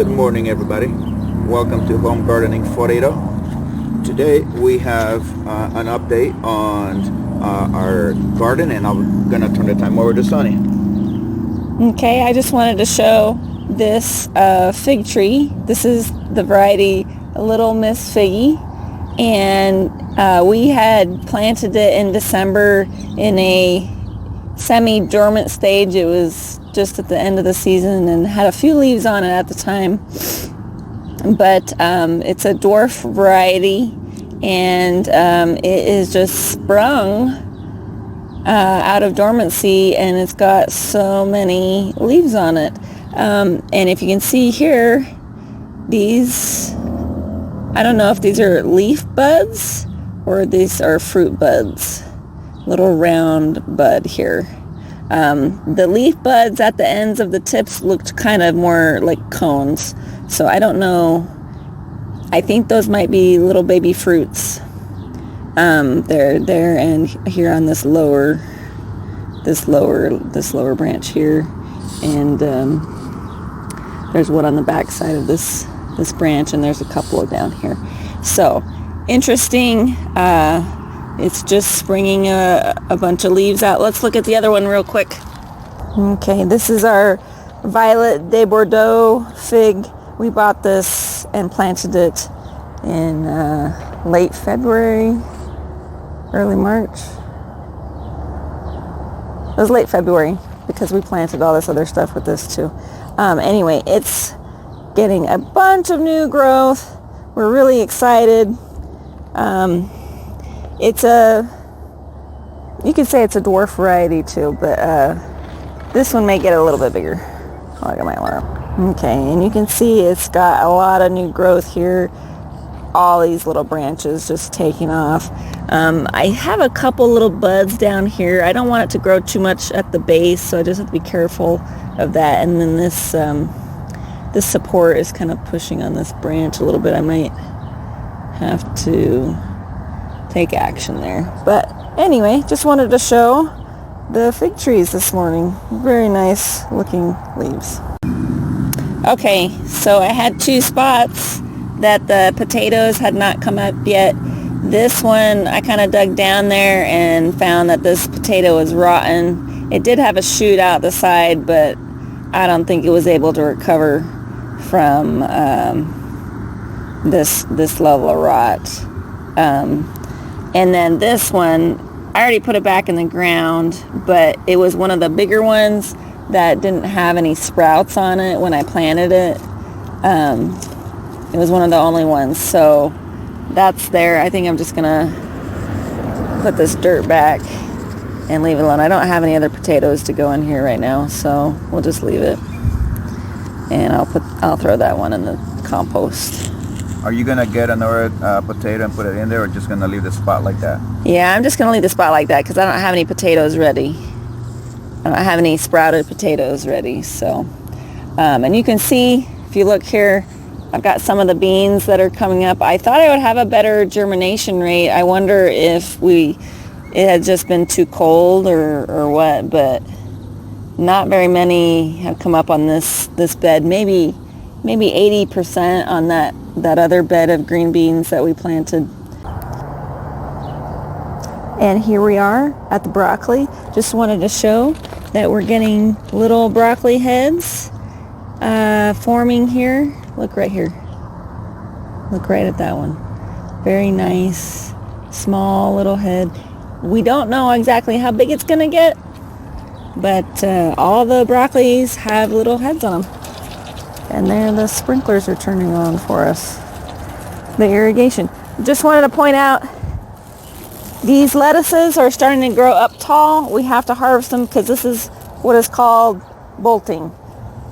Good morning, everybody. Welcome to Home Gardening Foredo. Today we have an update on our garden, and I'm going to turn the time over to Sonny. Okay, I just wanted to show this fig tree. This is the variety Little Miss Figgy, and we had planted it in December in a semi-dormant stage. It was just at the end of the season and had a few leaves on it at the time, but it's a dwarf variety, and it is just sprung out of dormancy, and it's got so many leaves on it. And if you can see here, these, I don't know if these are leaf buds or these are fruit buds. Little round bud here. The leaf buds at the ends of the tips looked kind of more like cones. So I don't know. I think those might be little baby fruits. They're there and here on this lower branch here, and there's one on the back side of this branch, and there's a couple down here. So interesting. It's just springing a bunch of leaves out. Let's look at the other one real quick. Okay, this is our Violet de Bordeaux fig. We bought this and planted it in late February, early March. It was late February because we planted all this other stuff with this too. Anyway, it's getting a bunch of new growth. We're really excited. You could say it's a dwarf variety too, but this one may get a little bit bigger. Oh, I got my alarm. Okay, and you can see it's got a lot of new growth here. All these little branches just taking off. I have a couple little buds down here. I don't want it to grow too much at the base, so I just have to be careful of that. And then this support is kind of pushing on this branch a little bit. I might have to take action there. But anyway, just wanted to show the fig trees this morning. Very nice looking leaves. Okay, so I had two spots that the potatoes had not come up yet. This one, I kind of dug down there and found that this potato was rotten. It did have a shoot out the side, but I don't think it was able to recover from this level of rot. And then this one, I already put it back in the ground, but it was one of the bigger ones that didn't have any sprouts on it when I planted it. It was one of the only ones, so that's there. I think I'm just gonna put this dirt back and leave it alone. I don't have any other potatoes to go in here right now, so we'll just leave it. And I'll throw that one in the compost. Are you going to get another potato and put it in there, or just going to leave the spot like that? Yeah, I'm just going to leave the spot like that because I don't have any potatoes ready. I don't have any sprouted potatoes ready. So, and you can see, if you look here, I've got some of the beans that are coming up. I thought I would have a better germination rate. I wonder if it had just been too cold or what, but not very many have come up on this bed. Maybe 80% on that other bed of green beans that we planted. And here we are at the broccoli. Just wanted to show that we're getting little broccoli heads forming here. Look right here. Look right at that one. Very nice, small little head. We don't know exactly how big it's going to get, but all the broccolis have little heads on them. And there the sprinklers are turning on for us. The irrigation. Just wanted to point out, these lettuces are starting to grow up tall. We have to harvest them because this is what is called bolting.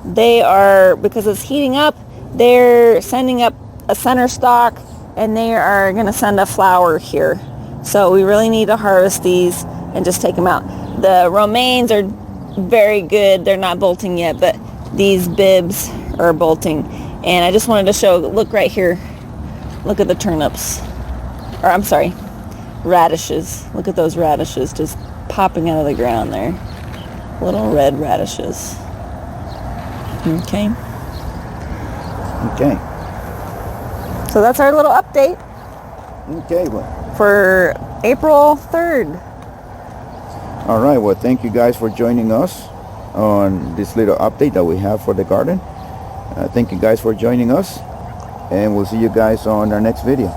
They are, because it's heating up, they're sending up a center stalk, and they are going to send a flower here. So we really need to harvest these and just take them out. The romaines are very good. They're not bolting yet, but these bibs are bolting. And I just wanted to show, look right here. Look at the turnips. Or I'm sorry, radishes. Look at those radishes just popping out of the ground there. Little red radishes. Okay. Okay. So that's our little update Okay. Well, for April 3rd. all right. Well, thank you guys for joining us on this little update that we have for the garden. Thank you guys for joining us, and we'll see you guys on our next video.